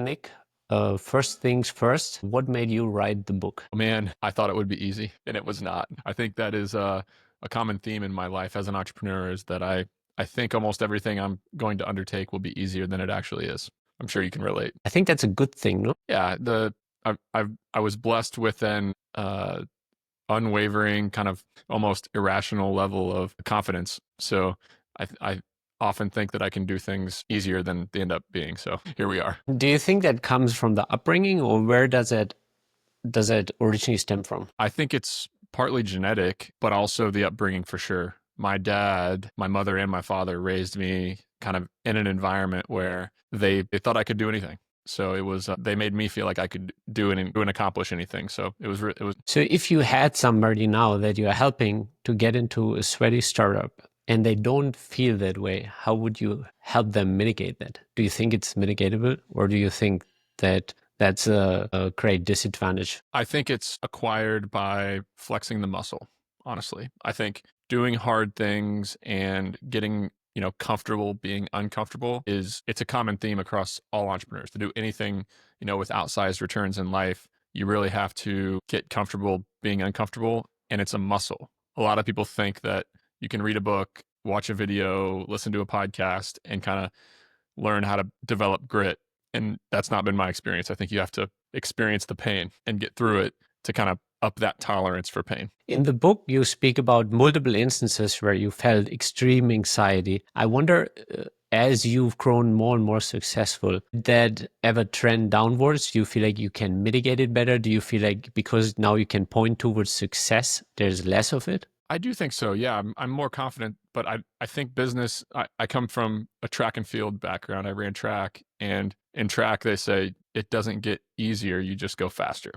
Nick, first things first, what made you write the book? Man, I thought it would be easy, and it was not. I think that is a common theme in my life as an entrepreneur is that I think almost everything I'm going to undertake will be easier than it actually is. I'm sure you can relate. I think that's a good thing, no? Yeah, I was blessed with an unwavering kind of almost irrational level of confidence. So I often think that I can do things easier than they end up being. So here we are. Do you think that comes from the upbringing, or where does it originally stem from? I think it's partly genetic, but also the upbringing for sure. My dad, my mother, and my father raised me kind of in an environment where they thought I could do anything. So it was they made me feel like I could do and accomplish anything. So it was So if you had somebody now that you are helping to get into a sweaty startup and they don't feel that way, how would you help them mitigate that? Do you think it's mitigatable, or do you think that that's a great disadvantage? I think it's acquired by flexing the muscle, honestly. I think doing hard things and getting, comfortable being uncomfortable it's a common theme across all entrepreneurs. To do anything, with outsized returns in life, you really have to get comfortable being uncomfortable, and it's a muscle. A lot of people think that you can read a book, watch a video, listen to a podcast and kind of learn how to develop grit. And that's not been my experience. I think you have to experience the pain and get through it to kind of up that tolerance for pain. In the book, you speak about multiple instances where you felt extreme anxiety. I wonder, as you've grown more and more successful, did that ever trend downwards? Do you feel like you can mitigate it better? Do you feel like because now you can point towards success, there's less of it? I do think so. Yeah, I'm more confident, but I think business, I come from a track and field background. I ran track, and in track, they say it doesn't get easier, you just go faster.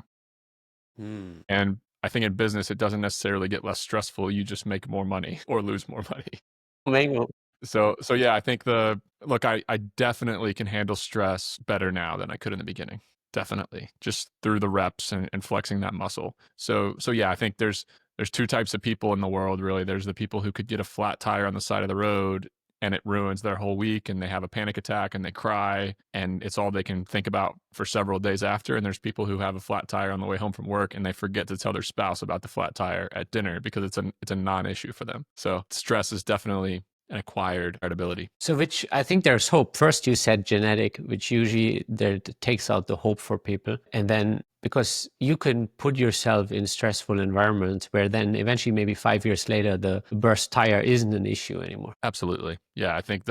Hmm. And I think in business, it doesn't necessarily get less stressful. You just make more money or lose more money. Mango. So yeah, I think look, I definitely can handle stress better now than I could in the beginning. Definitely. Just through the reps and flexing that muscle. So yeah, I think there's two types of people in the world really. There's the people who could get a flat tire on the side of the road and it ruins their whole week and they have a panic attack and they cry and it's all they can think about for several days after. And there's people who have a flat tire on the way home from work and they forget to tell their spouse about the flat tire at dinner because it's a non-issue for them. So stress is definitely an acquired ability. So, which I think there's hope. First, you said genetic, which usually there takes out the hope for people. And then because you can put yourself in stressful environments where then eventually maybe 5 years later, the burst tire isn't an issue anymore. Absolutely. Yeah, I think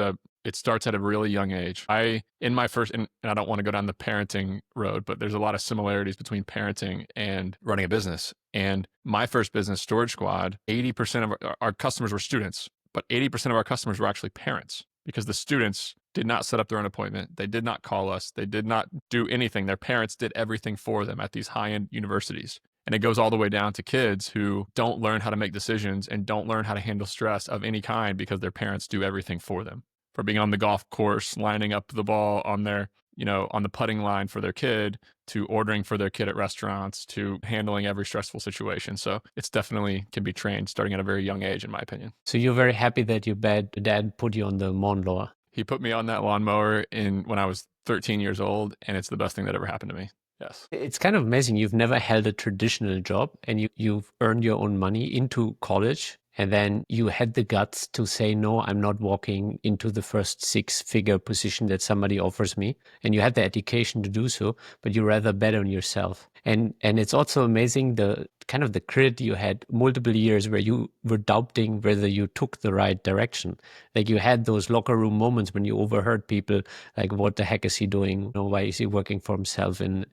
it starts at a really young age. In my first, and I don't want to go down the parenting road, but there's a lot of similarities between parenting and running a business. And my first business, Storage Squad, 80% of our customers were students, but 80% of our customers were actually parents because the students did not set up their own appointment. They did not call us. They did not do anything. Their parents did everything for them at these high-end universities. And it goes all the way down to kids who don't learn how to make decisions and don't learn how to handle stress of any kind because their parents do everything for them. For being on the golf course, lining up the ball on their, on the putting line for their kid, to ordering for their kid at restaurants, to handling every stressful situation. So it's definitely can be trained starting at a very young age, in my opinion. So you're very happy that your dad put you on the lawnmower. He put me on that lawnmower when I was 13 years old, and it's the best thing that ever happened to me. Yes. It's kind of amazing. You've never held a traditional job and you've earned your own money into college. And then you had the guts to say, no, I'm not walking into the first six-figure position that somebody offers me. And you had the education to do so, but you rather bet on yourself. And it's also amazing the kind of the credit you had multiple years where you were doubting whether you took the right direction. Like you had those locker room moments when you overheard people like, what the heck is he doing? Why is he working for himself in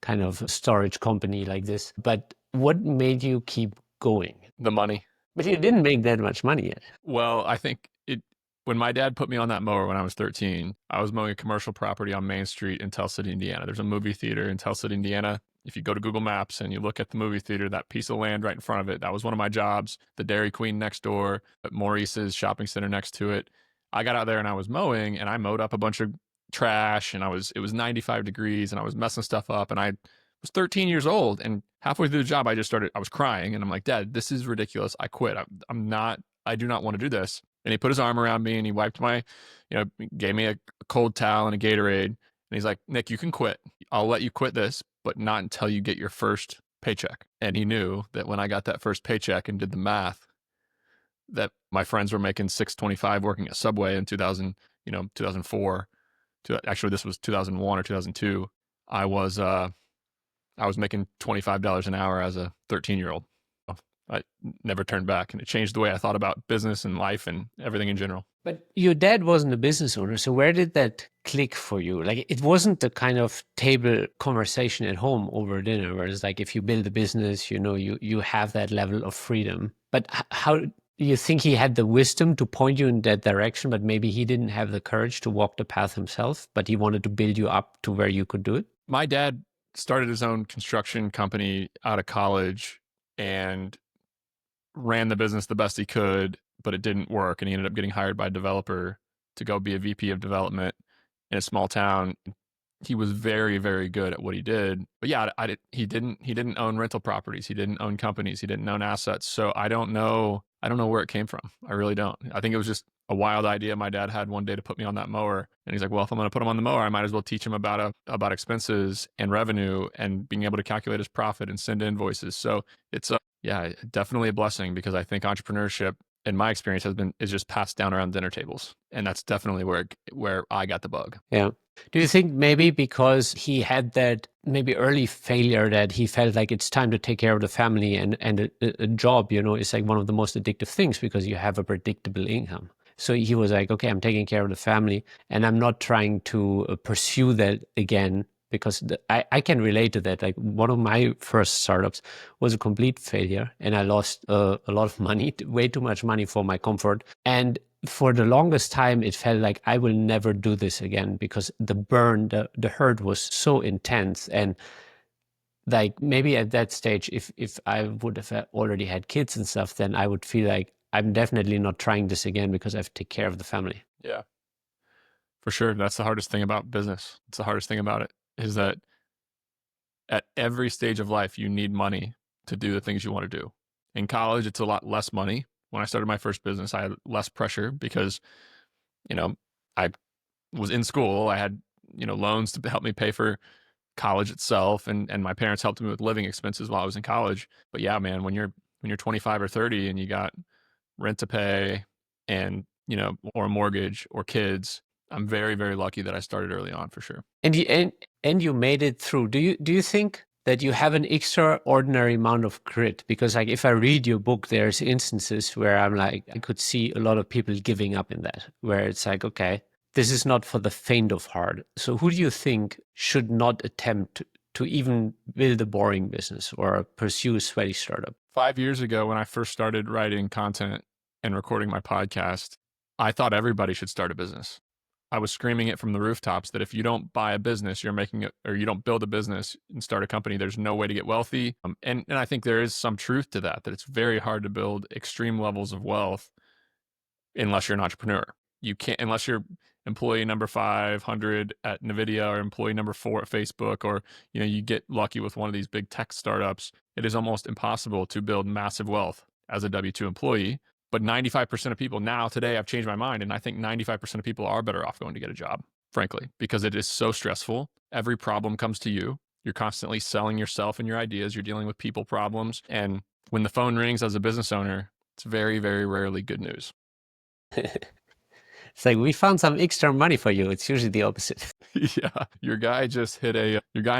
kind of a storage company like this? But what made you keep going? The money. But you didn't make that much money yet. Well, I think when my dad put me on that mower when I was 13, I was mowing a commercial property on Main Street in Tell City, Indiana. There's a movie theater in Tell City, Indiana. If you go to Google Maps and you look at the movie theater, that piece of land right in front of it, that was one of my jobs. The Dairy Queen next door, Maurice's shopping center next to it. I got out there and I was mowing and I mowed up a bunch of trash and it was 95 degrees and I was messing stuff up and I was 13 years old and halfway through the job, I was crying and I'm like, Dad, this is ridiculous. I quit. I do not want to do this. And he put his arm around me and he wiped gave me a cold towel and a Gatorade. And he's like, Nick, you can quit. I'll let you quit this, but not until you get your first paycheck. And he knew that when I got that first paycheck and did the math, that my friends were making 625 working at Subway in 2000, 2004. Actually, this was 2001 or 2002. I was making $25 an hour as a 13-year-old. I never turned back, and it changed the way I thought about business and life and everything in general. But your dad wasn't a business owner, so where did that click for you? Like, it wasn't the kind of table conversation at home over dinner, where it's like, if you build a business, you have that level of freedom. But how do you think he had the wisdom to point you in that direction, but maybe he didn't have the courage to walk the path himself, but he wanted to build you up to where you could do it? My dad started his own construction company out of college and ran the business the best he could, but it didn't work. And he ended up getting hired by a developer to go be a VP of development in a small town. He was very, very good at what he did. But yeah, he didn't own rental properties. He didn't own companies. He didn't own assets. So I don't know where it came from. I really don't. I think it was just a wild idea my dad had one day to put me on that mower. And he's like, well, if I'm going to put him on the mower, I might as well teach him about expenses and revenue and being able to calculate his profit and send invoices. So it's definitely a blessing, because I think entrepreneurship, in my experience, is just passed down around dinner tables. And that's definitely where I got the bug. Yeah. Do you think maybe because he had that maybe early failure that he felt like it's time to take care of the family, and a job, is like one of the most addictive things because you have a predictable income. So he was like, okay, I'm taking care of the family and I'm not trying to pursue that again, because I can relate to that. Like, one of my first startups was a complete failure and I lost a lot of money, way too much money for my comfort. And for the longest time, it felt like I will never do this again, because the burn, the hurt was so intense. And like, maybe at that stage, if I would have already had kids and stuff, then I would feel like I'm definitely not trying this again because I have to take care of the family. Yeah, for sure. That's the hardest thing about business. It's the hardest thing about it, is that at every stage of life, you need money to do the things you want to do. In college, it's a lot less money. When I started my first business, I had less pressure because, I was in school. I had, loans to help me pay for college itself, and my parents helped me with living expenses while I was in college. But yeah, man, when you're 25 or 30 and you got rent to pay and, or a mortgage or kids, I'm very, very lucky that I started early on, for sure. And you made it through. Do you think that you have an extraordinary amount of grit? Because, like, if I read your book, there's instances where I'm like, I could see a lot of people giving up in that, where it's like, okay, this is not for the faint of heart. So who do you think should not attempt to even build a boring business or pursue a sweaty startup? 5 years ago, when I first started writing content and recording my podcast, I thought everybody should start a business. I was screaming it from the rooftops that if you don't buy a business, you're making it, or you don't build a business and start a company, there's no way to get wealthy. And I think there is some truth to that it's very hard to build extreme levels of wealth unless you're an entrepreneur. You can't, unless you're employee number 500 at NVIDIA or employee number 4 at Facebook, or, you get lucky with one of these big tech startups. It is almost impossible to build massive wealth as a W-2 employee. But 95% of people now, today, I've changed my mind. And I think 95% of people are better off going to get a job, frankly, because it is so stressful. Every problem comes to you. You're constantly selling yourself and your ideas. You're dealing with people problems. And when the phone rings as a business owner, it's very, very rarely good news. It's like, we found some extra money for you. It's usually the opposite. Yeah, your guy in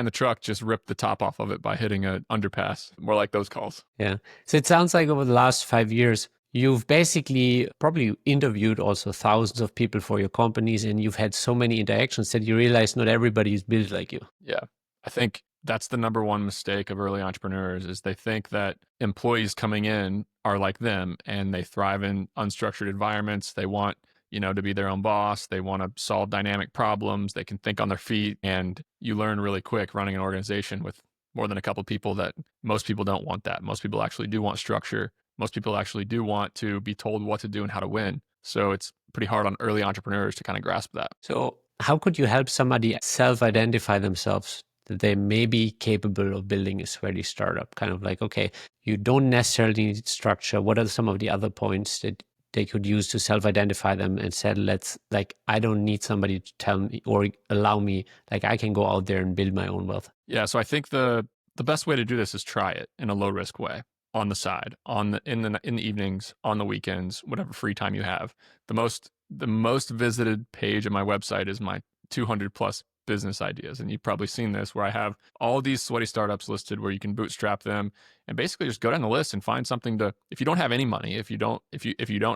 the truck just ripped the top off of it by hitting an underpass. More like those calls. Yeah. So it sounds like over the last 5 years, you've basically probably interviewed also thousands of people for your companies, and you've had so many interactions that you realize not everybody is built like you. Yeah. I think that's the number one mistake of early entrepreneurs, is they think that employees coming in are like them and they thrive in unstructured environments. They want, to be their own boss. They want to solve dynamic problems. They can think on their feet, and you learn really quick running an organization with more than a couple of people that most people don't want that. Most people actually do want structure. Most people actually do want to be told what to do and how to win. So it's pretty hard on early entrepreneurs to kind of grasp that. So how could you help somebody self-identify themselves that they may be capable of building a sweaty startup? Kind of like, okay, you don't necessarily need structure. What are some of the other points that they could use to self-identify them and said, let's like, I don't need somebody to tell me or allow me, like I can go out there and build my own wealth? Yeah, so I think the best way to do this is try it in a low risk way on the side, on the in the evenings, on the weekends, whatever free time you have. The most visited page of my website is my 200 plus business ideas, and you've probably seen this where I have all these sweaty startups listed where you can bootstrap them and basically just go down the list and find something to, if you don't have any money, if you don't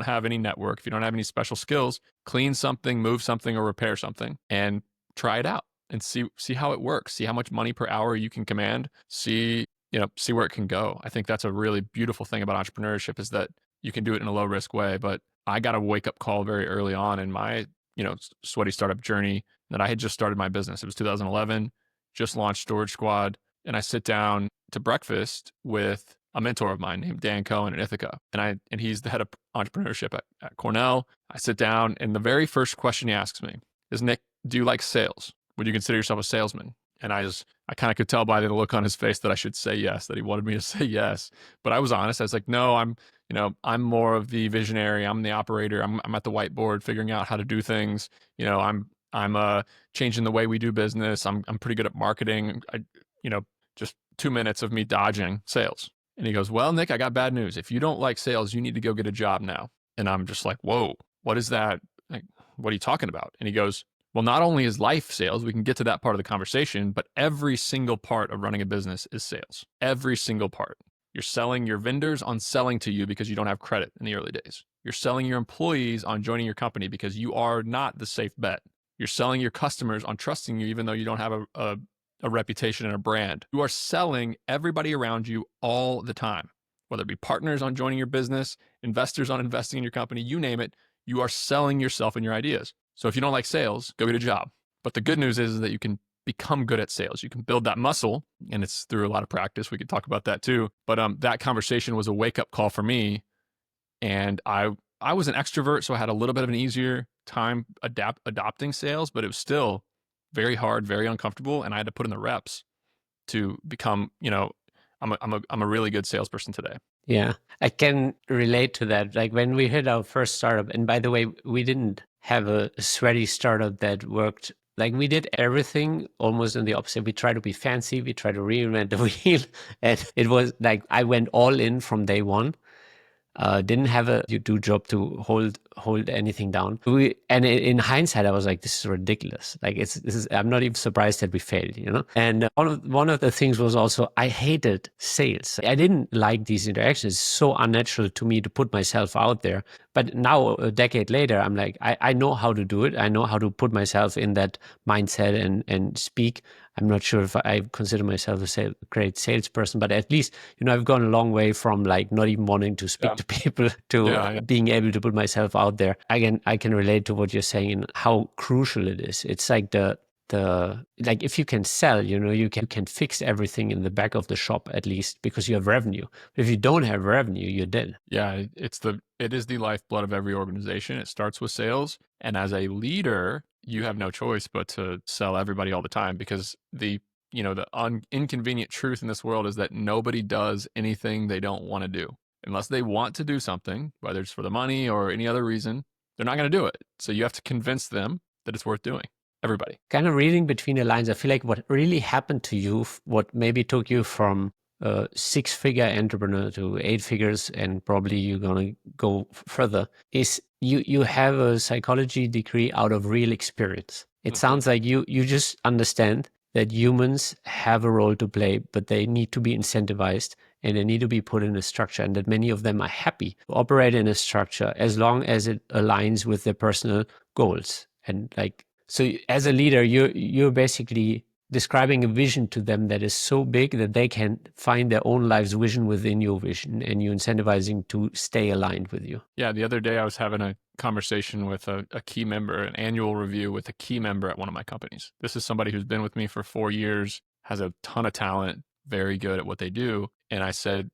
have any network, if you don't have any special skills, clean something, move something, or repair something and try it out and see how it works, see how much money per hour you can command, see where it can go. I think that's a really beautiful thing about entrepreneurship is that you can do it in a low risk way. But I got a wake up call very early on in my sweaty startup journey that I had just started my business. It was 2011, just launched Storage Squad, and I sit down to breakfast with a mentor of mine named Dan Cohen in Ithaca, and he's the head of entrepreneurship at Cornell. I sit down, and the very first question he asks me is, Nick, do you like sales? Would you consider yourself a salesman? And I kind of could tell by the look on his face that I should say yes, that he wanted me to say yes. But I was honest. I was like, no, I'm more of the visionary. I'm the operator. I'm at the whiteboard figuring out how to do things. I'm changing the way we do business. I'm pretty good at marketing. Just 2 minutes of me dodging sales. And he goes, well, Nick, I got bad news. If you don't like sales, you need to go get a job now. And I'm just like, whoa, what is that? Like, what are you talking about? And he goes, well, not only is life sales, we can get to that part of the conversation, but every single part of running a business is sales. Every single part. You're selling your vendors on selling to you because you don't have credit in the early days. You're selling your employees on joining your company because you are not the safe bet. You're selling your customers on trusting you even though you don't have a reputation and a brand. You are selling everybody around you all the time, whether it be partners on joining your business, investors on investing in your company, you name it, you are selling yourself and your ideas. So if you don't like sales, go get a job. But the good news is that you can become good at sales. You can build that muscle, and it's through a lot of practice. We could talk about that too. But that conversation was a wake up call for me, and I was an extrovert, so I had a little bit of an easier time adopting sales, but it was still very hard, very uncomfortable, and I had to put in the reps to become. I'm a really good salesperson today. Yeah, I can relate to that. Like when we hit our first startup, and by the way, we didn't have a sweaty startup that worked. Like we did everything almost in the opposite. We try to be fancy, we try to reinvent the wheel. And it was like I went all in from day one. Didn't have a you do job to hold anything down. And in hindsight, I was like, this is ridiculous. Like I'm not even surprised that we failed, you know. And one of the things was also I hated sales. I didn't like these interactions. It's so unnatural to me to put myself out there. But now a decade later, I'm like, I know how to do it. I know how to put myself in that mindset and speak. I'm not sure if I consider myself a great salesperson, but at least, I've gone a long way from like not even wanting to speak to people to being able to put myself out there. I can relate to what you're saying and how crucial it is. It's like the like if you can sell, you can fix everything in the back of the shop at least because you have revenue. But if you don't have revenue, you're dead. Yeah, it is the lifeblood of every organization. It starts with sales, and as a leader, you have no choice but to sell everybody all the time because the inconvenient truth in this world is that nobody does anything they don't want to do. Unless they want to do something, whether it's for the money or any other reason, they're not going to do it. So you have to convince them that it's worth doing. Everybody. Kind of reading between the lines, I feel like what really happened to you, what maybe took you from a 6-figure entrepreneur to 8 figures, and probably you're going to go further, is you have a psychology degree out of real experience. It sounds like you just understand that humans have a role to play, but they need to be incentivized and they need to be put in a structure, and that many of them are happy to operate in a structure as long as it aligns with their personal goals. And like, so as a leader, you're basically describing a vision to them that is so big that they can find their own life's vision within your vision, and you're incentivizing to stay aligned with you. Yeah, the other day I was having a conversation with a key member, an annual review with a key member at one of my companies. This is somebody who's been with me for 4 years, has a ton of talent, very good at what they do. And I said,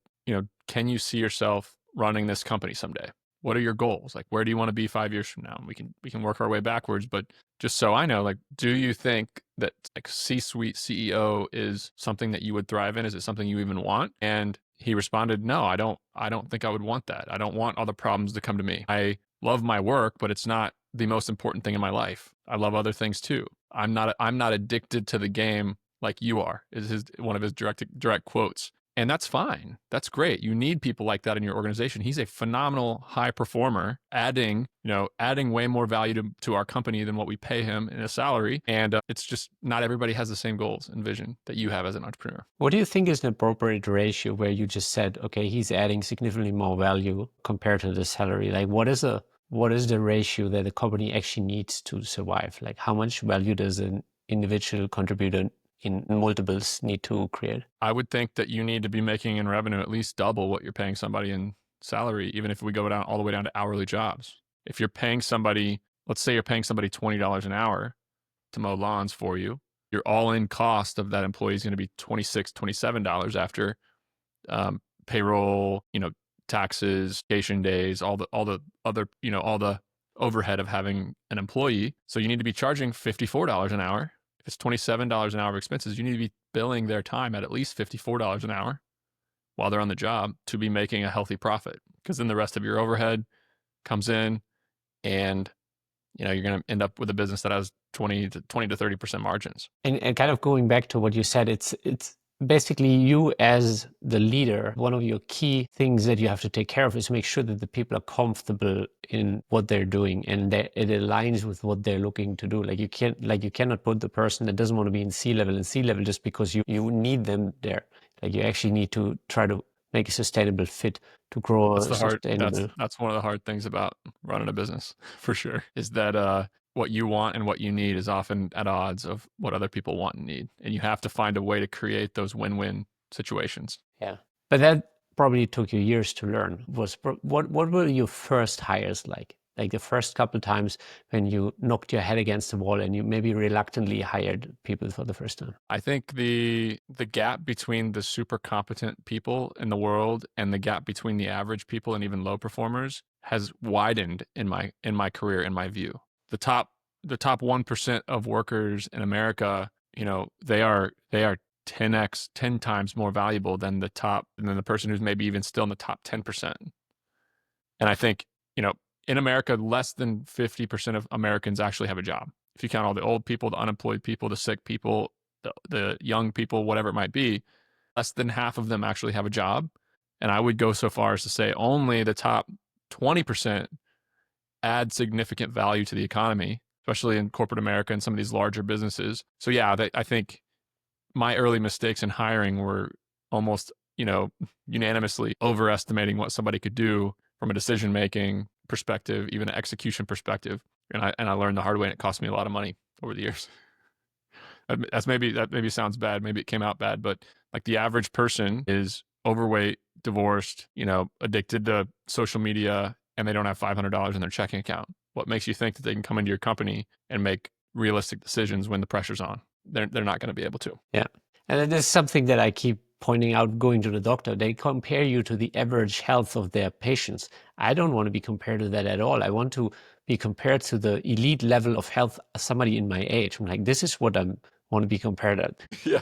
can you see yourself running this company someday? what are your goals? Like, where do you want to be 5 years from now? And we can work our way backwards. But just so I know, like, do you think that like C-suite CEO is something that you would thrive in? Is it something you even want? And he responded, no, I don't think I would want that. I don't want all the problems to come to me. I love my work, but it's not the most important thing in my life. I love other things too. I'm not addicted to the game like you are, is one of his direct quotes. And that's fine. That's great. You need people like that in your organization. He's a phenomenal high performer, adding way more value to our company than what we pay him in a salary. And it's just not everybody has the same goals and vision that you have as an entrepreneur. What do you think is an appropriate ratio where you just said, okay, he's adding significantly more value compared to the salary? Like, what is the ratio that the company actually needs to survive? Like, how much value does an individual contributor in multiples need to create? I would think that you need to be making in revenue at least double what you're paying somebody in salary, even if we go down all the way down to hourly jobs. If you're paying somebody, let's say you're paying somebody $20 an hour to mow lawns for you, your all-in cost of that employee is going to be $26, $27 after payroll, taxes, vacation days, all the other, all the overhead of having an employee. So you need to be charging $54 an hour. If it's $27 an hour of expenses, you need to be billing their time at least $54 an hour while they're on the job to be making a healthy profit. Because then the rest of your overhead comes in, and you're going to end up with a business that has 20 to 30% margins. And kind of going back to what you said, it's basically you as the leader, one of your key things that you have to take care of is make sure that the people are comfortable in what they're doing and that it aligns with what they're looking to do. You cannot put the person that doesn't want to be in C-level just because you need them there. Like, you actually need to try to make a sustainable fit to grow That's a sustainable. that's one of the hard things about running a business, for sure, is that what you want and what you need is often at odds of what other people want and need. And you have to find a way to create those win-win situations. Yeah. But that probably took you years to learn. What were your first hires like? Like the first couple times when you knocked your head against the wall and you maybe reluctantly hired people for the first time? I think the gap between the super competent people in the world and the gap between the average people and even low performers has widened in my career, in my view. The top 1% of workers in America, they are 10x, 10 times more valuable than the person who's maybe even still in the top 10%. And I think, in America, less than 50% of Americans actually have a job. If you count all the old people, the unemployed people, the sick people, the young people, whatever it might be, less than half of them actually have a job. And I would go so far as to say only the top 20% add significant value to the economy, especially in corporate America and some of these larger businesses. So yeah, I think my early mistakes in hiring were almost, unanimously overestimating what somebody could do from a decision-making perspective, even an execution perspective. And I learned the hard way, and it cost me a lot of money over the years. That maybe sounds bad. Maybe it came out bad, but like the average person is overweight, divorced, addicted to social media, and they don't have $500 in their checking account. What makes you think that they can come into your company and make realistic decisions when the pressure's on? They're not going to be able to. Yeah. And there's something that I keep pointing out going to the doctor. They compare you to the average health of their patients. I don't want to be compared to that at all. I want to be compared to the elite level of health of somebody in my age. I'm like, this is what I want to be compared at. Yeah.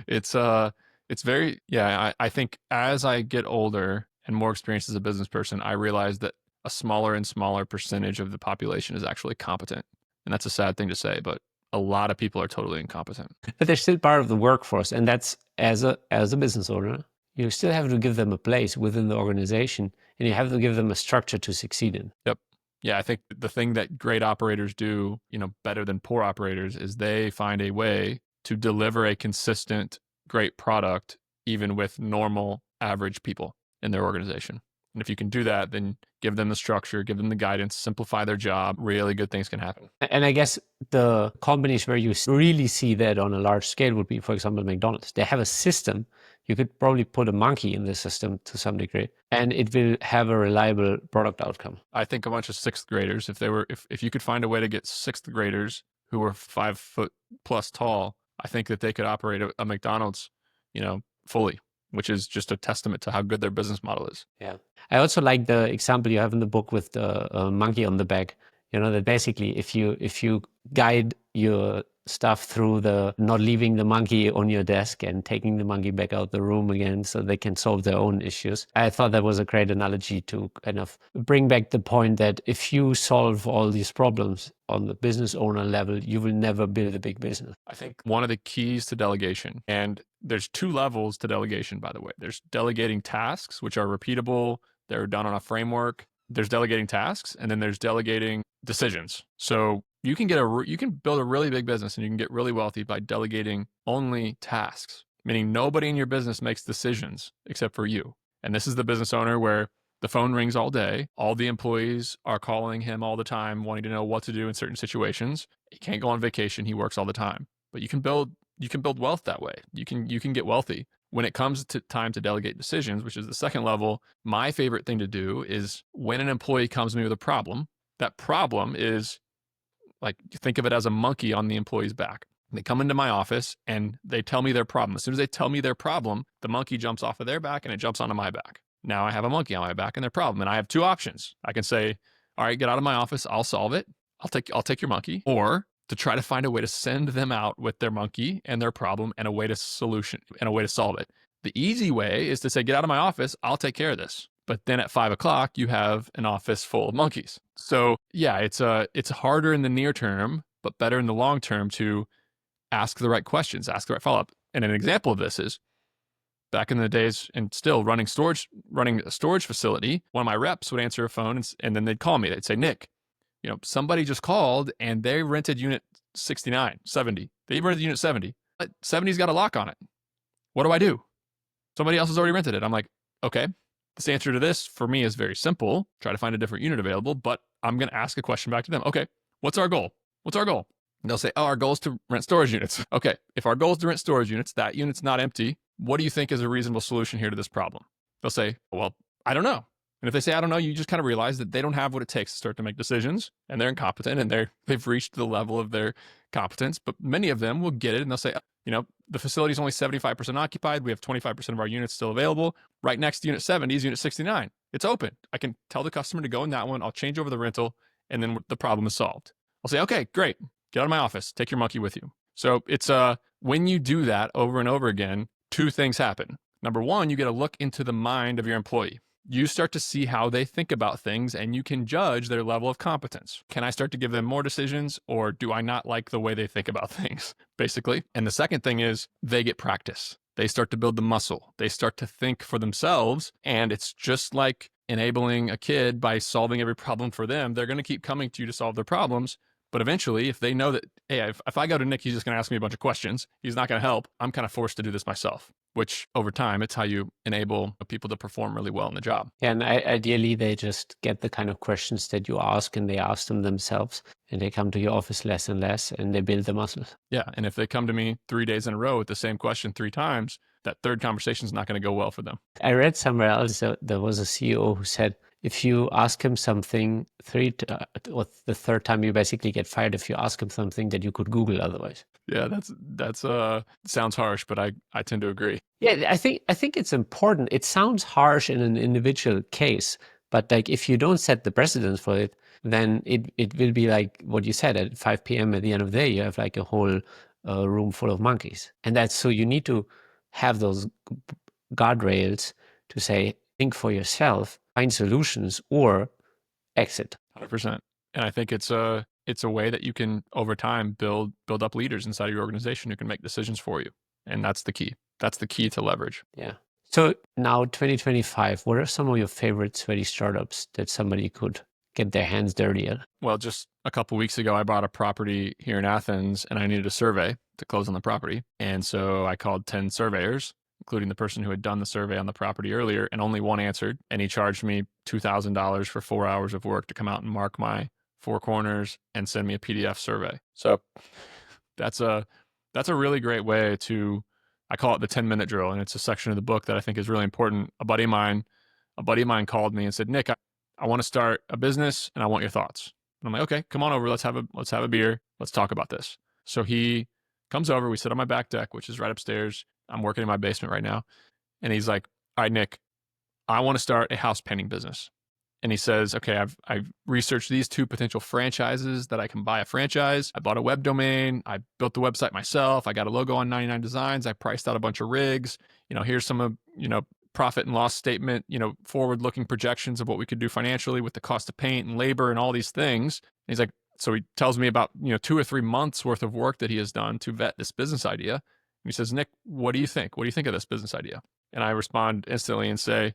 It's very, yeah, I think as I get older and more experienced as a business person, I realize that a smaller and smaller percentage of the population is actually competent. And that's a sad thing to say, but a lot of people are totally incompetent. But they're still part of the workforce, and that's as a business owner, you still have to give them a place within the organization, and you have to give them a structure to succeed in. Yep. Yeah, I think the thing that great operators do, better than poor operators is they find a way to deliver a consistent, great product, even with normal, average people in their organization. And if you can do that, then give them the structure, give them the guidance, simplify their job, really good things can happen. And I guess the companies where you really see that on a large scale would be, for example, McDonald's. They have a system. You could probably put a monkey in the system to some degree, and it will have a reliable product outcome. I think a bunch of sixth graders, if you could find a way to get sixth graders who were 5 foot plus tall, I think that they could operate a McDonald's, fully. which is just a testament to how good their business model is. Yeah. I also like the example you have in the book with the monkey on the back. You know, that basically if you guide your stuff through the not leaving the monkey on your desk and taking the monkey back out the room again so they can solve their own issues. I thought that was a great analogy to kind of bring back the point that if you solve all these problems on the business owner level, you will never build a big business. I think one of the keys to delegation, and there's 2 levels to delegation, by the way. There's delegating tasks, which are repeatable, they're done on a framework. There's delegating tasks, and then there's delegating decisions. So you can you can build a really big business and you can get really wealthy by delegating only tasks, meaning nobody in your business makes decisions except for you. And this is the business owner where the phone rings all day. All the employees are calling him all the time, wanting to know what to do in certain situations. He can't go on vacation. He works all the time. But you can build wealth that way. You can get wealthy. When it comes to time to delegate decisions, which is the second level, my favorite thing to do is when an employee comes to me with a problem, that problem is like, think of it as a monkey on the employee's back. They come into my office and they tell me their problem. As soon as they tell me their problem, the monkey jumps off of their back and it jumps onto my back. Now I have a monkey on my back and their problem. And I have 2 options. I can say, all right, get out of my office. I'll solve it. I'll take your monkey. Or to try to find a way to send them out with their monkey and their problem and a way to solve it. The easy way is to say, get out of my office. I'll take care of this. But then at 5 o'clock, you have an office full of monkeys. So yeah, it's harder in the near term, but better in the long term to ask the right questions, ask the right follow-up. And an example of this is back in the days and still running a storage facility, one of my reps would answer a phone and then they'd call me. They'd say, Nick, somebody just called and they rented unit 69, 70. They rented unit 70. But 70's got a lock on it. What do I do? Somebody else has already rented it. I'm like, okay, this answer to this for me is very simple. Try to find a different unit available, but I'm going to ask a question back to them. Okay, what's our goal? What's our goal? And they'll say, oh, our goal is to rent storage units. Okay, if our goal is to rent storage units, that unit's not empty. What do you think is a reasonable solution here to this problem? They'll say, well, I don't know. And if they say, I don't know, you just kind of realize that they don't have what it takes to start to make decisions and they're incompetent and they've reached the level of their competence. But many of them will get it and they'll say, the facility is only 75% occupied. We have 25% of our units still available. Right next to unit 70 is unit 69. It's open. I can tell the customer to go in that one. I'll change over the rental and then the problem is solved. I'll say, okay, great. Get out of my office. Take your monkey with you. So it's when you do that over and over again, 2 things happen. Number 1, you get a look into the mind of your employee. You start to see how they think about things and you can judge their level of competence. Can I start to give them more decisions or do I not like the way they think about things, basically? And the second thing is they get practice. They start to build the muscle. They start to think for themselves. And it's just like enabling a kid by solving every problem for them. They're going to keep coming to you to solve their problems. But eventually, if they know that, hey, if I go to Nick, he's just going to ask me a bunch of questions. He's not going to help. I'm kind of forced to do this myself, which over time, it's how you enable people to perform really well in the job. Yeah, and ideally, they just get the kind of questions that you ask and they ask them themselves and they come to your office less and less and they build the muscles. Yeah. And if they come to me 3 days in a row with the same question 3 times, that third conversation is not going to go well for them. I read somewhere else that there was a CEO who said, if you ask him something or the third time you basically get fired if you ask him something that you could Google otherwise. Yeah, that's sounds harsh, but I tend to agree. Yeah, I think it's important. It sounds harsh in an individual case, but like if you don't set the precedence for it, then it will be like what you said at 5 p.m. at the end of the day, you have like a whole room full of monkeys. And that's so you need to have those guardrails to say, think for yourself, find solutions or exit. 100%. And I think it's a way that you can over time build up leaders inside of your organization who can make decisions for you. And that's the key. That's the key to leverage. Yeah. So now 2025, what are some of your favorite sweaty startups that somebody could get their hands dirty at? Well, just a couple of weeks ago, I bought a property here in Athens and I needed a survey to close on the property. And so I called 10 surveyors, including the person who had done the survey on the property earlier, and only one answered. And he charged me $2,000 for 4 hours of work to come out and mark my 4 corners and send me a PDF survey. So that's a really great way to, I call it the 10-minute drill. And it's a section of the book that I think is really important. A buddy of mine called me and said, Nick, I want to start a business and I want your thoughts. And I'm like, okay, come on over. Let's have a beer. Let's talk about this. So he comes over, we sit on my back deck, which is right upstairs. I'm working in my basement right now. And he's like, all right, Nick, I want to start a house painting business. And he says, okay, I've researched these 2 potential franchises that I can buy a franchise. I bought a web domain. I built the website myself. I got a logo on 99 Designs. I priced out a bunch of rigs. Here's some of, profit and loss statement, forward looking projections of what we could do financially with the cost of paint and labor and all these things. And he's like, so he tells me about, 2 or 3 months worth of work that he has done to vet this business idea. And he says, Nick, what do you think? What do you think of this business idea? And I respond instantly and say,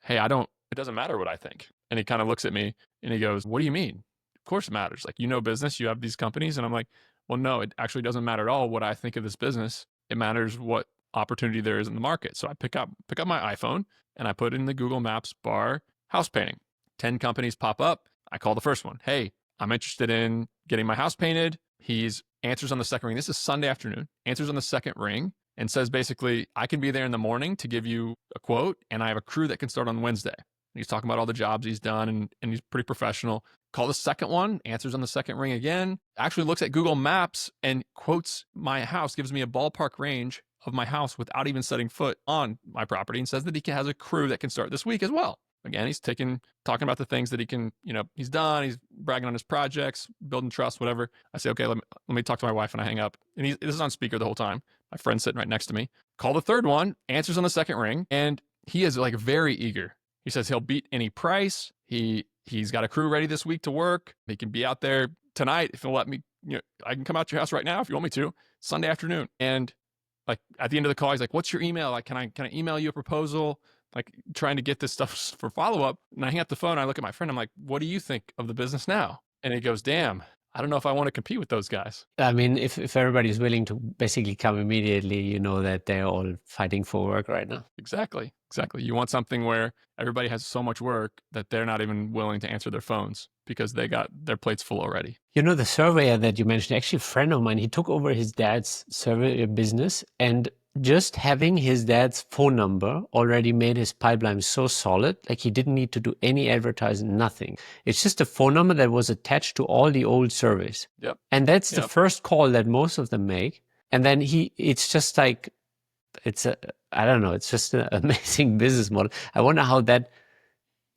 hey, it doesn't matter what I think. And he kind of looks at me and he goes, what do you mean? Of course it matters. Like, business, you have these companies. And I'm like, well, no, it actually doesn't matter at all what I think of this business. It matters what opportunity there is in the market. So I pick up my iPhone and I put in the Google Maps bar house painting. 10 companies pop up. I call the first one. Hey, I'm interested in getting my house painted. He's answers on the second ring. This is Sunday afternoon. Answers on the second ring and says basically, I can be there in the morning to give you a quote, and I have a crew that can start on Wednesday. And he's talking about all the jobs he's done, and he's pretty professional. Call the second one, answers on the second ring again, actually looks at Google Maps and quotes my house, gives me a ballpark range of my house without even setting foot on my property, and says that he has a crew that can start this week as well. Again, he's talking about the things that he can, he's done. He's bragging on his projects, building trust, whatever. I say, okay, let me talk to my wife, and I hang up. And this is on speaker the whole time. My friend's sitting right next to me. Call the third one, answers on the second ring, and he is like very eager. He says he'll beat any price. He's got a crew ready this week to work. He can be out there tonight if he'll let me. I can come out to your house right now if you want me to. Sunday afternoon. And like at the end of the call, he's like, "What's your email? Like, can I email you a proposal?" Like trying to get this stuff for follow up. And I hang up the phone. And I look at my friend. I'm like, "What do you think of the business now?" And he goes, "Damn, I don't know if I want to compete with those guys." I mean, if everybody's willing to basically come immediately, you know that they're all fighting for work right now. Exactly. You want something where everybody has so much work that they're not even willing to answer their phones because they got their plates full already. You know, the surveyor that you mentioned, actually a friend of mine, he took over his dad's survey business, and just having his dad's phone number already made his pipeline so solid. Like, he didn't need to do any advertising, nothing. It's just a phone number that was attached to all the old surveys. Yep. And that's the first call that most of them make. And then it's just like, I don't know, it's just an amazing business model. I wonder how that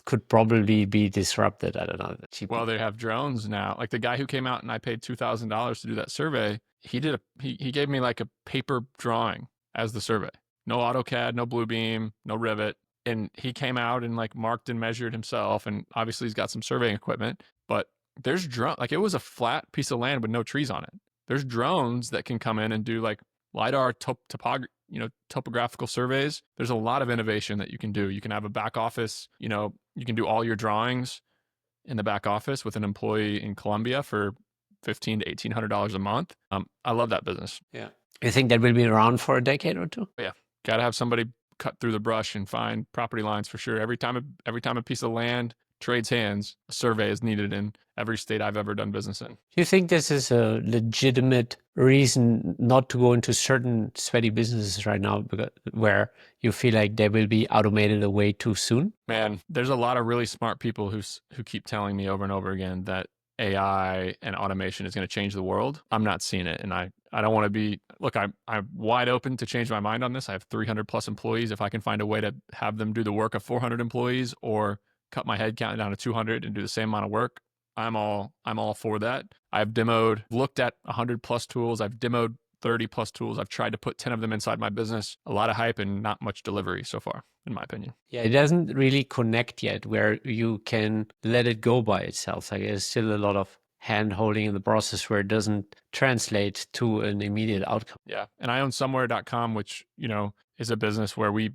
could probably be disrupted. I don't know. Well, they have drones now. Like the guy who came out and I paid $2,000 to do that survey, he gave me like a paper drawing as the survey. No AutoCAD, no Bluebeam, no Rivet. And he came out and like marked and measured himself. And obviously he's got some surveying equipment, but there's like it was a flat piece of land with no trees on it. There's drones that can come in and do like LiDAR topographical surveys. There's a lot of innovation that you can do. You can have a back office, you can do all your drawings in the back office with an employee in Colombia for $1,500 to $1,800 a month. I love that business. Yeah. You think that will be around for a decade or two? Yeah. Got to have somebody cut through the brush and find property lines for sure. Every time a piece of land trades hands, a survey is needed in every state I've ever done business in. Do you think this is a legitimate reason not to go into certain sweaty businesses right now where you feel like they will be automated away too soon? Man, there's a lot of really smart people who keep telling me over and over again that AI and automation is going to change the world. I'm not seeing it. And I don't want to be, look, I'm wide open to change my mind on this. I have 300 plus employees. If I can find a way to have them do the work of 400 employees or cut my head count down to 200 and do the same amount of work, I'm all for that. I've looked at 100 plus tools. I've demoed 30 plus tools. I've tried to put 10 of them inside my business. A lot of hype and not much delivery so far, in my opinion. Yeah, it doesn't really connect yet where you can let it go by itself. Like, there's still a lot of hand holding in the process where it doesn't translate to an immediate outcome. Yeah. And I own somewhere.com, which, is a business where we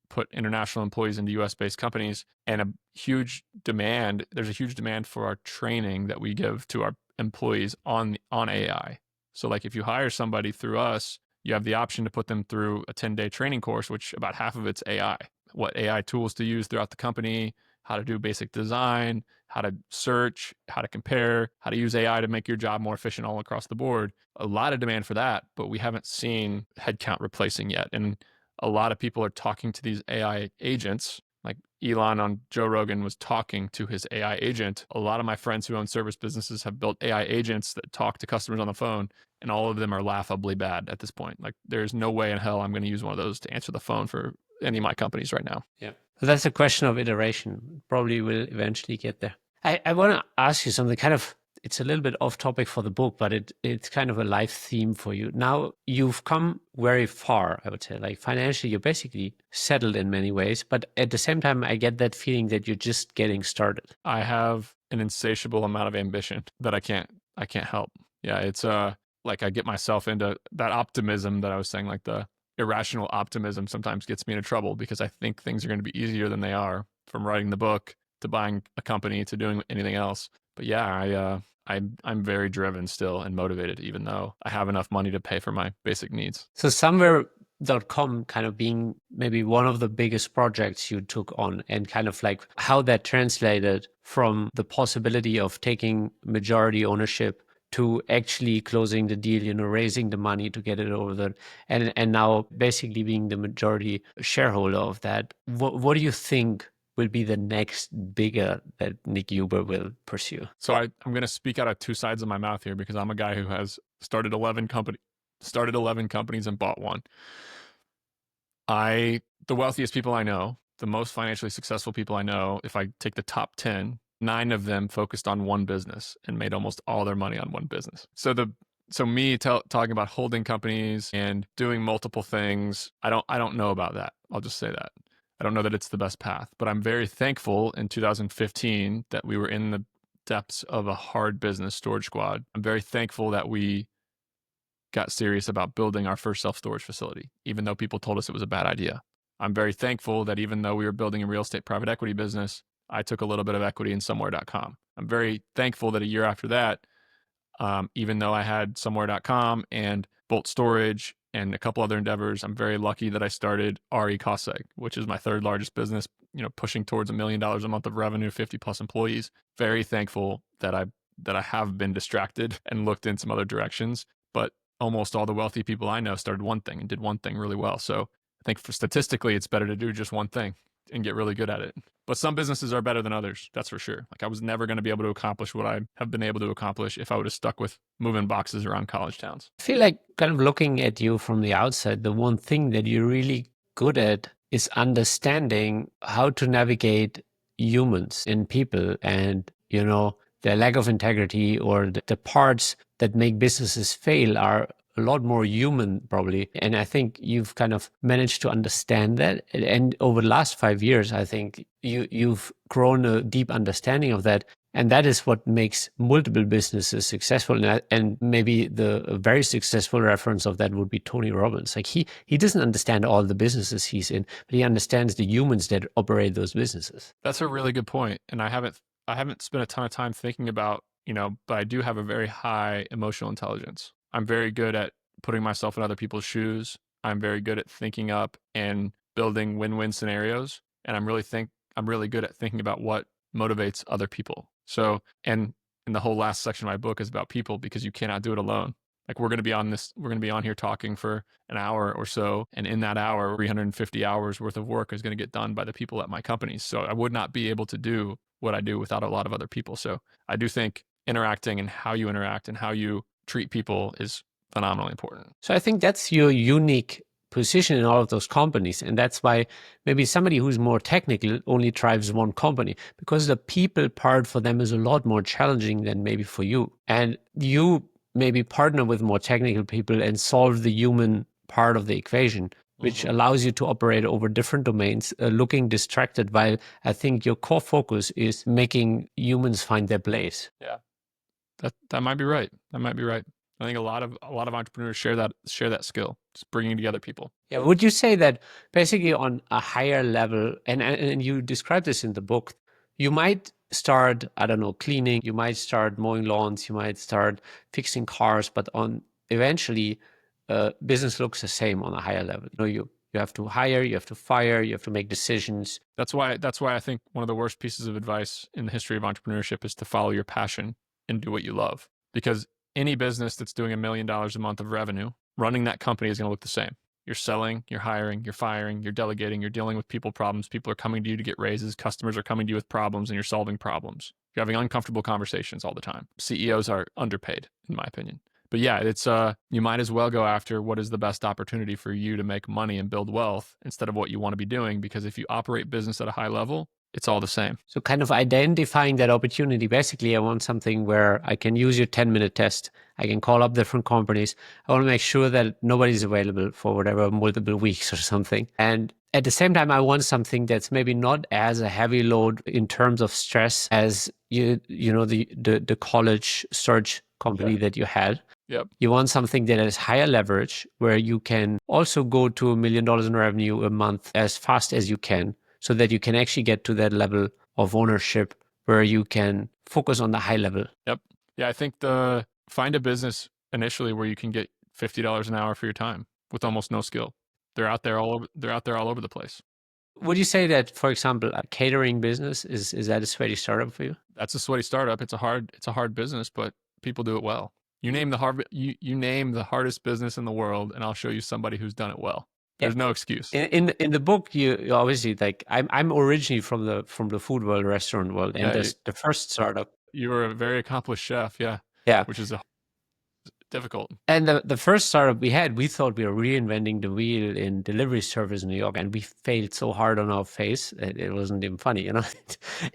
put international employees into US based companies, and there's a huge demand for our training that we give to our employees on AI. So like if you hire somebody through us, you have the option to put them through a 10-day training course, which about half of it's AI, what AI tools to use throughout the company, how to do basic design, how to search, how to compare, how to use AI to make your job more efficient all across the board. A lot of demand for that, but we haven't seen headcount replacing yet. And a lot of people are talking to these AI agents. Like Elon on Joe Rogan was talking to his AI agent. A lot of my friends who own service businesses have built AI agents that talk to customers on the phone, and all of them are laughably bad at this point. Like there's no way in hell I'm going to use one of those to answer the phone for any of my companies right now. Yeah. So that's a question of iteration. Probably will eventually get there. I want to ask you something kind of, it's a little bit off topic for the book, but it's kind of a life theme for you. Now you've come very far, I would say, like financially, you're basically settled in many ways, but at the same time, I get that feeling that you're just getting started. I have an insatiable amount of ambition that I can't help. Yeah, it's like I get myself into that optimism that I was saying, like the irrational optimism sometimes gets me into trouble because I think things are going to be easier than they are, from writing the book to buying a company to doing anything else. But yeah, I'm very driven still and motivated, even though I have enough money to pay for my basic needs. So somewhere.com kind of being maybe one of the biggest projects you took on, and kind of like how that translated from the possibility of taking majority ownership to actually closing the deal, raising the money to get it over the, and now basically being the majority shareholder of that. What do you think will be the next bigger that Nick Huber will pursue? So I'm going to speak out of two sides of my mouth here because I'm a guy who has started 11 companies and bought one. The wealthiest people I know, the most financially successful people I know, if I take the top 10, 9 of them focused on one business and made almost all their money on one business. So me talking about holding companies and doing multiple things, I don't know about that. I'll just say that. I don't know that it's the best path, but I'm very thankful in 2015 that we were in the depths of a hard business, Storage Squad. I'm very thankful that we got serious about building our first self-storage facility, even though people told us it was a bad idea. I'm very thankful that even though we were building a real estate private equity business, I took a little bit of equity in somewhere.com. I'm very thankful that a year after that, even though I had somewhere.com and Bolt Storage and a couple other endeavors, I'm very lucky that I started RE Cosseg, which is my third largest business, pushing towards $1 million a month of revenue, 50 plus employees. Very thankful that I have been distracted and looked in some other directions. But almost all the wealthy people I know started one thing and did one thing really well. So I think statistically, it's better to do just one thing and get really good at it. But some businesses are better than others, that's for sure. Like I was never going to be able to accomplish what I have been able to accomplish if I would have stuck with moving boxes around college towns. I feel like kind of looking at you from the outside, the one thing that you're really good at is understanding how to navigate humans and people and, their lack of integrity or the parts that make businesses fail are a lot more human probably. And I think you've kind of managed to understand that. And over the last 5 years, I think you've grown a deep understanding of that. And that is what makes multiple businesses successful. And maybe the very successful reference of that would be Tony Robbins. Like he doesn't understand all the businesses he's in, but he understands the humans that operate those businesses. That's a really good point. And I haven't spent a ton of time thinking about, but I do have a very high emotional intelligence. I'm very good at putting myself in other people's shoes. I'm very good at thinking up and building win-win scenarios. And I'm really good at thinking about what motivates other people. So, and the whole last section of my book is about people because you cannot do it alone. Like we're going to be on here talking for an hour or so. And in that hour, 350 hours worth of work is going to get done by the people at my companies. So I would not be able to do what I do without a lot of other people. So I do think interacting and how you interact and how you treat people is phenomenally important. So I think that's your unique position in all of those companies. And that's why maybe somebody who's more technical only drives one company, because the people part for them is a lot more challenging than maybe for you. And you maybe partner with more technical people and solve the human part of the equation, which allows you to operate over different domains, looking distracted, while I think your core focus is making humans find their place. Yeah, that might be right. That might be right. I think a lot of entrepreneurs share that skill, just bringing together people. Yeah, would you say that basically on a higher level, and you describe this in the book, you might start, I don't know, cleaning, you might start mowing lawns, you might start fixing cars, but on eventually, business looks the same on a higher level. You have to hire, you have to fire, you have to make decisions. That's why I think one of the worst pieces of advice in the history of entrepreneurship is to follow your passion and do what you love. Because any business that's doing $1 million a month of revenue, running that company is going to look the same. You're selling, you're hiring, you're firing, you're delegating, you're dealing with people problems. People are coming to you to get raises. Customers are coming to you with problems and you're solving problems. You're having uncomfortable conversations all the time. CEOs are underpaid, in my opinion. But yeah, it's you might as well go after what is the best opportunity for you to make money and build wealth instead of what you want to be doing, because if you operate business at a high level, it's all the same. So kind of identifying that opportunity. Basically, I want something where I can use your 10-minute test. I can call up different companies. I want to make sure that nobody's available for whatever multiple weeks or something. And at the same time, I want something that's maybe not as a heavy load in terms of stress as the college search company that you had. Yep. You want something that has higher leverage, where you can also go to $1 million in revenue a month as fast as you can, so that you can actually get to that level of ownership where you can focus on the high level. Yep. Yeah, I think find a business initially where you can get $50 an hour for your time with almost no skill. They're out there all over the place. Would you say that, for example, a catering business is that a sweaty startup for you? That's a sweaty startup. It's a hard business, but people do it well. You name the hardest business in the world, and I'll show you somebody who's done it well. Yeah. There's no excuse. In the book, you obviously, like, I'm originally from the food world, restaurant world, and Yeah, the first startup. you were a very accomplished chef, yeah, Yeah. which is difficult. And the first startup we had, we thought we were reinventing the wheel in delivery service in New York, and we failed so hard on our face that it wasn't even funny, you know.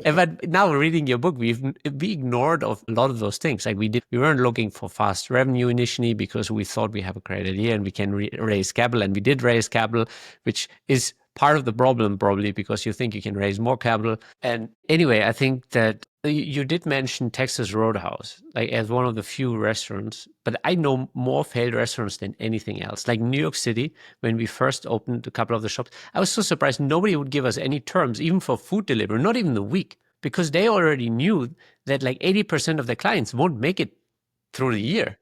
But now reading your book, we ignored of a lot of those things. Like we weren't looking for fast revenue initially because we thought we have a great idea and we can raise capital, and we did raise capital, which is part of the problem probably because you think you can raise more capital. And anyway, I think that you did mention Texas Roadhouse, like as one of the few restaurants, but I know more failed restaurants than anything else. Like New York City, when we first opened a couple of the shops, I was so surprised nobody would give us any terms, even for food delivery, not even the week, because they already knew that like 80% of the clients won't make it through the year.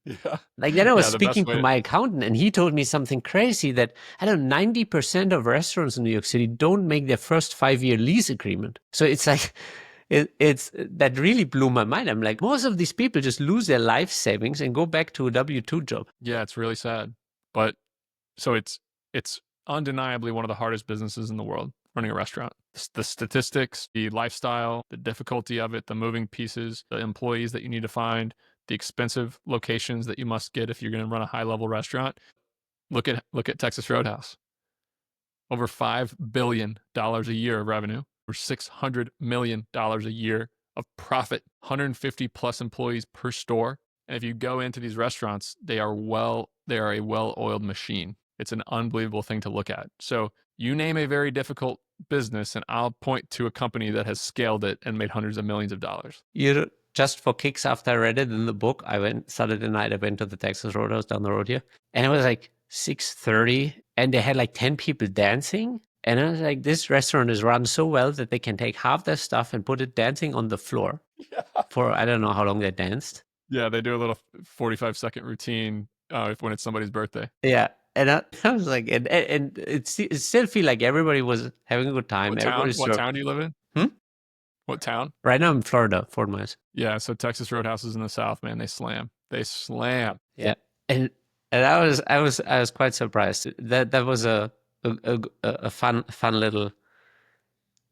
Yeah. Like then I was Yeah, the best speaking to way my accountant, and he told me something crazy that I don't know, 90% of restaurants in New York City don't make their first 5-year lease agreement. So it's like, it's that really blew my mind. I'm like, most of these people just lose their life savings and go back to a W-2 job. Yeah, it's really sad. But so it's undeniably one of the hardest businesses in the world, running a restaurant. The statistics, the lifestyle, the difficulty of it, the moving pieces, the employees that you need to find, the expensive locations that you must get if you're going to run a high-level restaurant. Look at Texas Roadhouse. Over $5 billion a year of revenue, or $600 million a year of profit, 150 plus employees per store. And if you go into these restaurants, they are a well-oiled machine. It's an unbelievable thing to look at. So you name a very difficult business, and I'll point to a company that has scaled it and made hundreds of millions of dollars. Just for kicks, after I read it in the book, I went Saturday night, I went to the Texas Roadhouse down the road here, and it was like 6:30, and they had like 10 people dancing. And I was like, this restaurant is run so well that they can take half their stuff and put it dancing on the floor for I don't know how long they danced. Yeah, they do a little 45-second routine when it's somebody's birthday. Yeah. And I was like, and it still feel like everybody was having a good time. What town do you live in? Hmm? What town? Right now I'm in Florida, Fort Myers. Yeah, so Texas Roadhouse is in the South, man. They slam. They slam. Yeah. And I was quite surprised. That was a fun little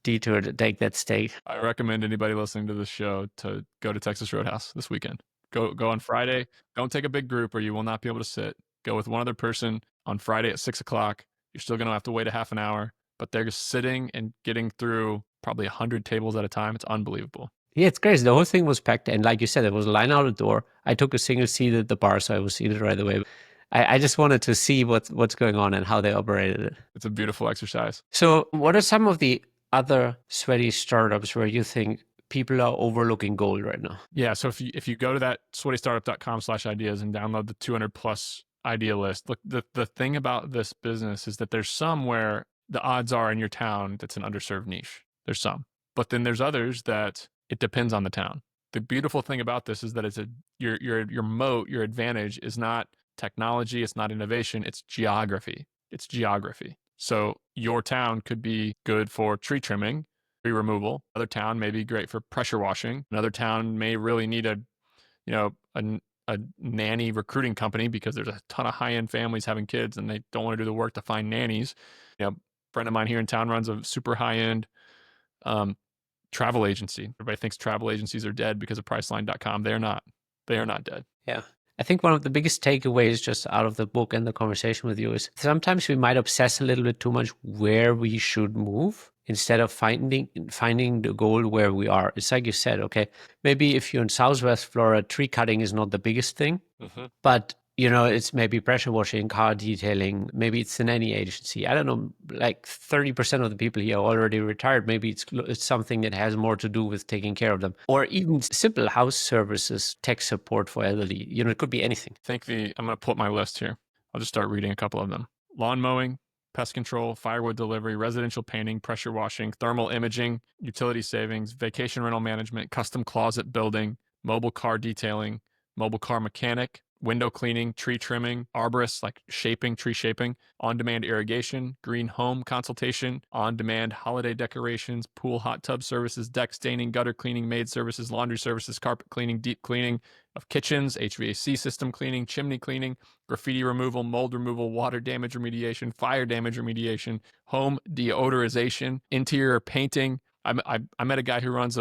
detour to take that steak. I recommend anybody listening to this show to go to Texas Roadhouse this weekend. Go on Friday. Don't take a big group or you will not be able to sit. Go with one other person on Friday at 6 o'clock. You're still going to have to wait a half an hour, but they're just sitting and getting through probably 100 tables at a time. It's unbelievable. Yeah, it's crazy. The whole thing was packed, and like you said, there was a line out the door. I took a single seat at the bar, so I was seated right away. I just wanted to see what's going on and how they operated it. It's a beautiful exercise. So, what are some of the other sweaty startups where you think people are overlooking gold right now? Yeah, so if you go to that sweatystartup.com/ideas and download the 200 plus idea list, look, the thing about this business is that there's some where the odds are in your town that's an underserved niche. There's some, but then there's others that it depends on the town. The beautiful thing about this is that it's your moat, your advantage is not technology, it's not innovation, it's geography. It's geography. So your town could be good for tree trimming, tree removal. Another town may be great for pressure washing. Another town may really need a nanny recruiting company because there's a ton of high-end families having kids and they don't want to do the work to find nannies. A friend of mine here in town runs a super high-end travel agency. Everybody thinks travel agencies are dead because of Priceline.com. They are not. They are not dead. Yeah. I think one of the biggest takeaways just out of the book and the conversation with you is sometimes we might obsess a little bit too much where we should move instead of finding the goal where we are. It's like you said, okay, maybe if you're in Southwest Florida, tree cutting is not the biggest thing, but it's maybe pressure washing, car detailing, maybe it's in any agency. I don't know, like 30% of the people here are already retired. Maybe it's something that has more to do with taking care of them. Or even simple house services, tech support for elderly. It could be anything. I'm going to pull up my list here. I'll just start reading a couple of them. Lawn mowing, pest control, firewood delivery, residential painting, pressure washing, thermal imaging, utility savings, vacation rental management, custom closet building, mobile car detailing, mobile car mechanic, window cleaning, tree trimming, arborist, like shaping, tree shaping, on-demand irrigation, green home consultation, on-demand holiday decorations, pool hot tub services, deck staining, gutter cleaning, maid services, laundry services, carpet cleaning, deep cleaning of kitchens, HVAC system cleaning, chimney cleaning, graffiti removal, mold removal, water damage remediation, fire damage remediation, home deodorization, interior painting. I met a guy who runs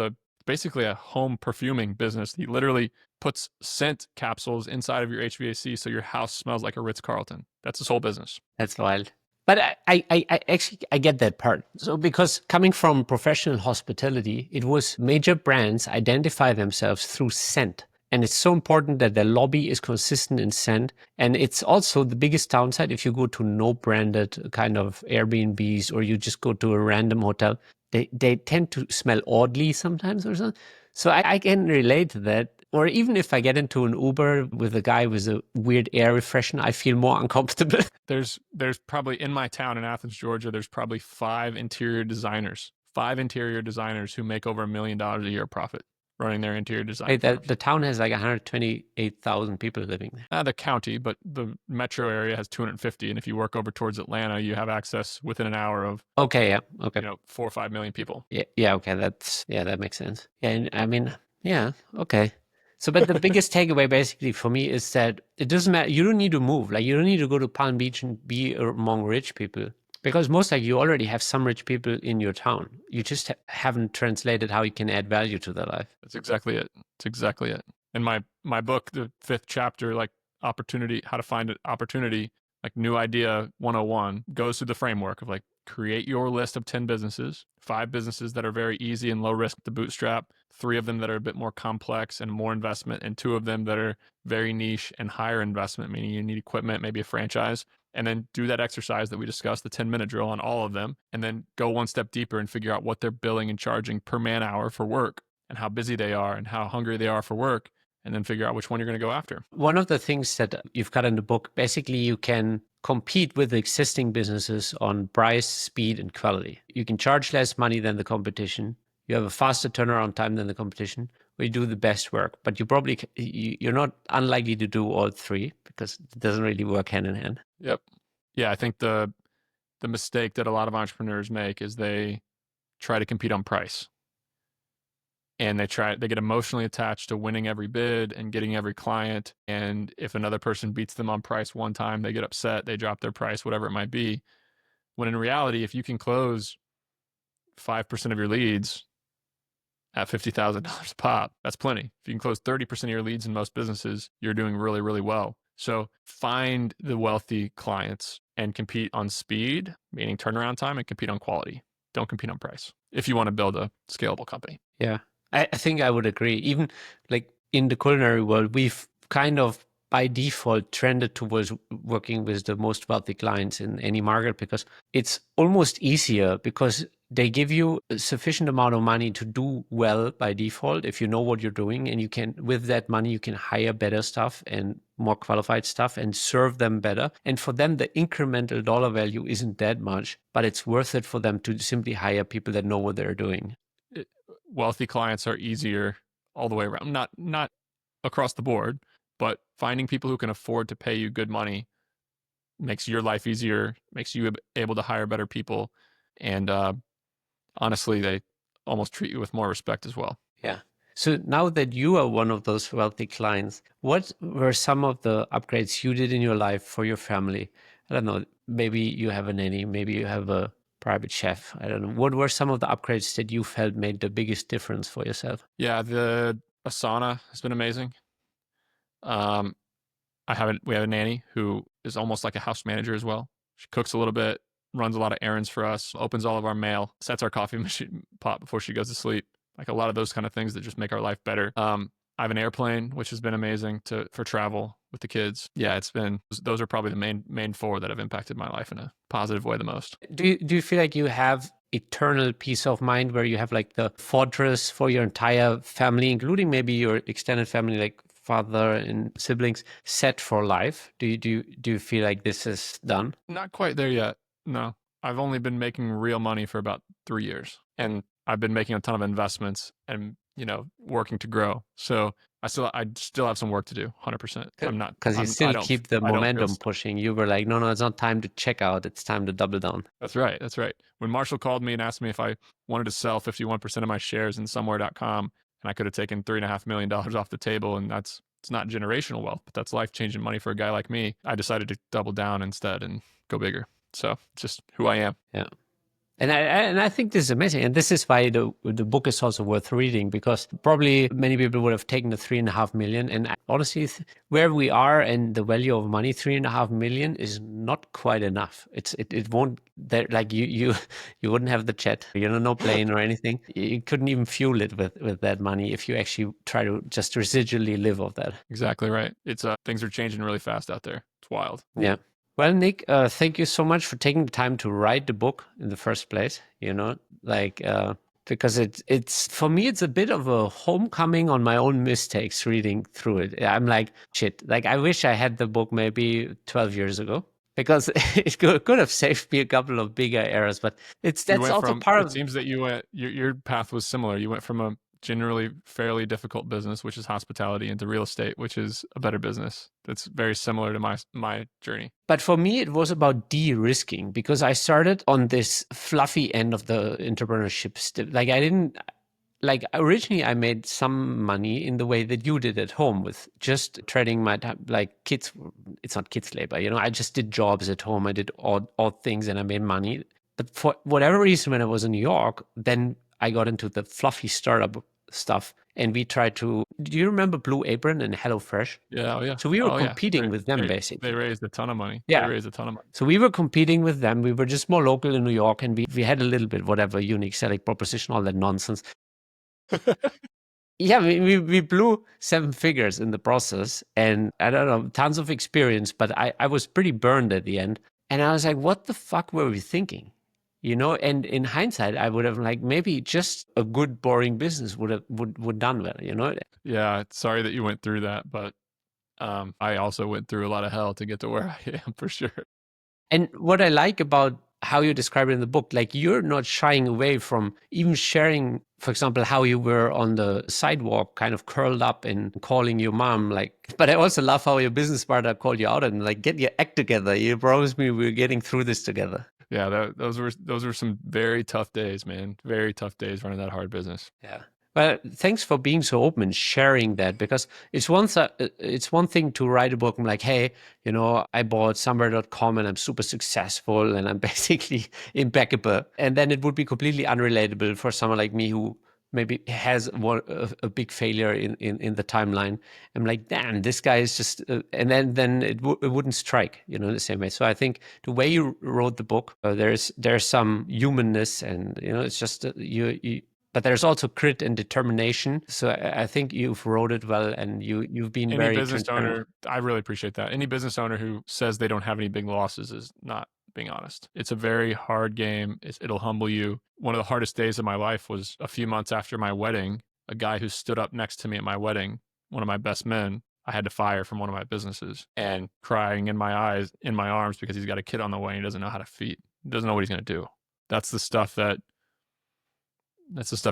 basically a home perfuming business. He literally puts scent capsules inside of your HVAC so your house smells like a Ritz-Carlton. That's his whole business. That's wild. But I actually I get that part. So because coming from professional hospitality, it was major brands identify themselves through scent. And it's so important that the lobby is consistent in scent. And it's also the biggest downside if you go to no branded kind of Airbnbs or you just go to a random hotel. They tend to smell oddly sometimes or something. So I can relate to that. Or even if I get into an Uber with a guy with a weird air freshener, I feel more uncomfortable. There's probably in my town in Athens, Georgia, there's probably five interior designers who make over $1 million a year profit running their interior design firms. The town has like 128,000 people living there. The county, but the metro area has 250. And if you work over towards Atlanta, you have access within an hour of, Okay, yeah, okay. 4 or 5 million people. Yeah, okay, that makes sense. Yeah, and I mean, yeah, okay. So, but the biggest takeaway basically for me is that it doesn't matter. You don't need to move. Like, you don't need to go to Palm Beach and be among rich people because most likely you already have some rich people in your town. You just haven't translated how you can add value to their life. That's exactly it. It's exactly it. In my book, the 5th chapter, like opportunity, how to find an opportunity, like new idea 101, goes through the framework of like create your list of 10 businesses, 5 businesses that are very easy and low risk to bootstrap, 3 of them that are a bit more complex and more investment, and 2 of them that are very niche and higher investment, meaning you need equipment, maybe a franchise. And then do that exercise that we discussed, the 10-minute drill on all of them, and then go one step deeper and figure out what they're billing and charging per man hour for work and how busy they are and how hungry they are for work, and then figure out which one you're going to go after. One of the things that you've got in the book, basically you can compete with existing businesses on price, speed, and quality. You can charge less money than the competition. You have a faster turnaround time than the competition. We do the best work, but you're not unlikely to do all three because it doesn't really work hand in hand. Yep. Yeah, I think the mistake that a lot of entrepreneurs make is they try to compete on price. And they get emotionally attached to winning every bid and getting every client. And if another person beats them on price one time, they get upset, they drop their price, whatever it might be. When in reality, if you can close 5% of your leads at $50,000 a pop, that's plenty. If you can close 30% of your leads in most businesses, you're doing really, really well. So find the wealthy clients and compete on speed, meaning turnaround time, and compete on quality. Don't compete on price if you want to build a scalable company. Yeah, I think I would agree. Even like in the culinary world, we've kind of by default trended towards working with the most wealthy clients in any market because it's almost easier because they give you a sufficient amount of money to do well by default if you know what you're doing, and you can, with that money, you can hire better stuff and more qualified stuff and serve them better. And for them, the incremental dollar value isn't that much, but it's worth it for them to simply hire people that know what they're doing. Wealthy clients are easier all the way around, not across the board, but finding people who can afford to pay you good money makes your life easier, makes you able to hire better people, and honestly, they almost treat you with more respect as well. Yeah. So now that you are one of those wealthy clients, what were some of the upgrades you did in your life for your family? I don't know, maybe you have a nanny, maybe you have a private chef. I don't know. What were some of the upgrades that you felt made the biggest difference for yourself? Yeah, the Asana has been amazing. Um, we have a nanny who is almost like a house manager as well. She cooks a little bit, runs a lot of errands for us, opens all of our mail, sets our coffee machine pot before she goes to sleep. Like a lot of those kind of things that just make our life better. I have an airplane, which has been amazing for travel with the kids. Yeah, it's been those are probably the main four that have impacted my life in a positive way the most. Do you feel like you have eternal peace of mind where you have like the fortress for your entire family, including maybe your extended family, like father and siblings, set for life? Do you feel like this is done? Not quite there yet. No, I've only been making real money for about 3 years, and I've been making a ton of investments and working to grow. So I still have some work to do. 100%. I'm not. Because you I still don't. keep the I don't feel momentum stuck. pushing. You were like, no, no, it's not time to check out. It's time to double down. That's right. That's right. When Marshall called me and asked me if I wanted to sell 51% of my shares in somewhere.com, and I could have taken $3.5 million off the table, and it's not generational wealth, but that's life changing money for a guy like me. I decided to double down instead and go bigger. So it's just who I am. Yeah. And I think this is amazing, and this is why the book is also worth reading, because probably many people would have taken the 3.5 million, and honestly, where we are and the value of money, 3.5 million is not quite enough. It won't there like you wouldn't have the jet, no plane or anything. You couldn't even fuel it with that money if you actually try to just residually live off that. Exactly right. It's things are changing really fast out there. It's wild. Yeah. Well, Nick, thank you so much for taking the time to write the book in the first place. Like because it's for me, it's a bit of a homecoming on my own mistakes reading through it. I'm like, shit, like I wish I had the book maybe 12 years ago, because it could have saved me a couple of bigger errors. But You that's went also from, part it of, seems that your path was similar. You went from a generally fairly difficult business, which is hospitality, into real estate, which is a better business. That's very similar to my journey. but for me, it was about de-risking, because I started on this fluffy end of the entrepreneurship. Like I didn't, like originally I made some money in the way that you did at home, with just trading my time, like kids. It's not kids labor, I just did jobs at home. I did odd things and I made money. But for whatever reason, when I was in New York, then I got into the fluffy startup stuff, and we tried to. Do you remember Blue Apron and HelloFresh? Yeah. Oh yeah. So we were Oh yeah. competing with them They basically. raised a ton of money. They Yeah. raised a ton of So we were competing with them. We were just more local in New York, and we had a little bit whatever unique selling proposition, all that nonsense. money. Yeah, we blew 7 figures in the process, and I don't know, tons of experience, but I was pretty burned at the end. And I was like, what the fuck were we thinking? And in hindsight, I would have like maybe just a good boring business would done well. Yeah. Sorry that you went through that, but I also went through a lot of hell to get to where I am for sure. And what I like about how you describe it in the book, like you're not shying away from even sharing, for example, how you were on the sidewalk, kind of curled up and calling your mom. Like, but I also love how your business partner called you out and like, get your act together. You promised me we're getting through this together. Yeah, those were some very tough days, man. Very tough days running that hard business. Yeah. Well, thanks for being so open and sharing that, because it's one thing to write a book and like, hey, I bought somewhere.com and I'm super successful and I'm basically impeccable. And then it would be completely unrelatable for someone like me who maybe has a big failure in the timeline. I'm like, damn, this guy is just, and then it wouldn't strike, the same way. So I think the way you wrote the book, there's some humanness, and it's just you but there's also grit and determination. So I think you've wrote it well, and you've been Any very business transparent. owner, I really appreciate that. Any business owner who says they don't have any big losses is not being honest. It's a very hard game. It'll humble you. One of the hardest days of my life was a few months after my wedding. A guy who stood up next to me at my wedding, one of my best men, I had to fire from one of my businesses, and crying in my eyes, in my arms, because he's got a kid on the way and he doesn't know how to feed. He doesn't know what he's going to do. That's the stuff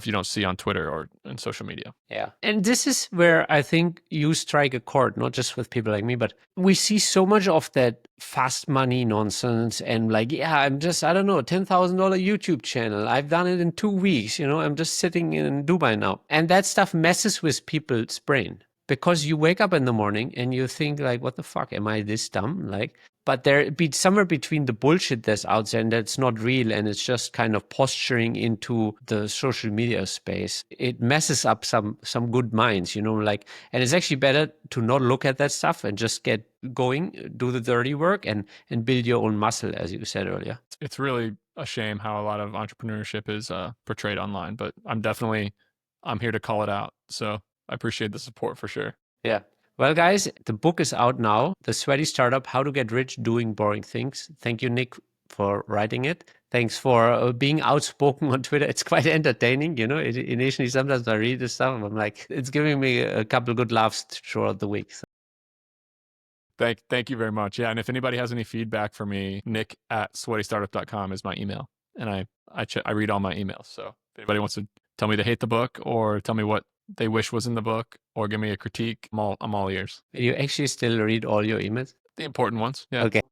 you don't see on Twitter or in social media. Yeah. And this is where I think you strike a chord, not just with people like me, but we see so much of that fast money nonsense and like, yeah, I'm just, I don't know, $10,000 YouTube channel. I've done it in 2 weeks. I'm just sitting in Dubai now. And that stuff messes with people's brain, because you wake up in the morning and you think like, what the fuck, am I this dumb? Like, but there be somewhere between the bullshit that's out there and that's not real, and it's just kind of posturing into the social media space. It messes up some good minds, you know, like, and it's actually better to not look at that stuff and just get going, do the dirty work, and build your own muscle, as you said earlier. It's really a shame how a lot of entrepreneurship is portrayed online, but I'm here to call it out. So I appreciate the support for sure. Yeah. Well, guys, the book is out now, The Sweaty Startup, How to Get Rich Doing Boring Things. Thank you, Nick, for writing it. Thanks for being outspoken on Twitter. It's quite entertaining, you know. Initially, sometimes I read this stuff and I'm like, it's giving me a couple good laughs throughout the week. So. Thank you very much. Yeah, and if anybody has any feedback for me, nick@sweatystartup.com is my email, and I read all my emails. So if anybody wants to tell me they hate the book, or tell me what they wish was in the book, or give me a critique, I'm all ears. You actually still read all your emails? The important ones, yeah. Okay.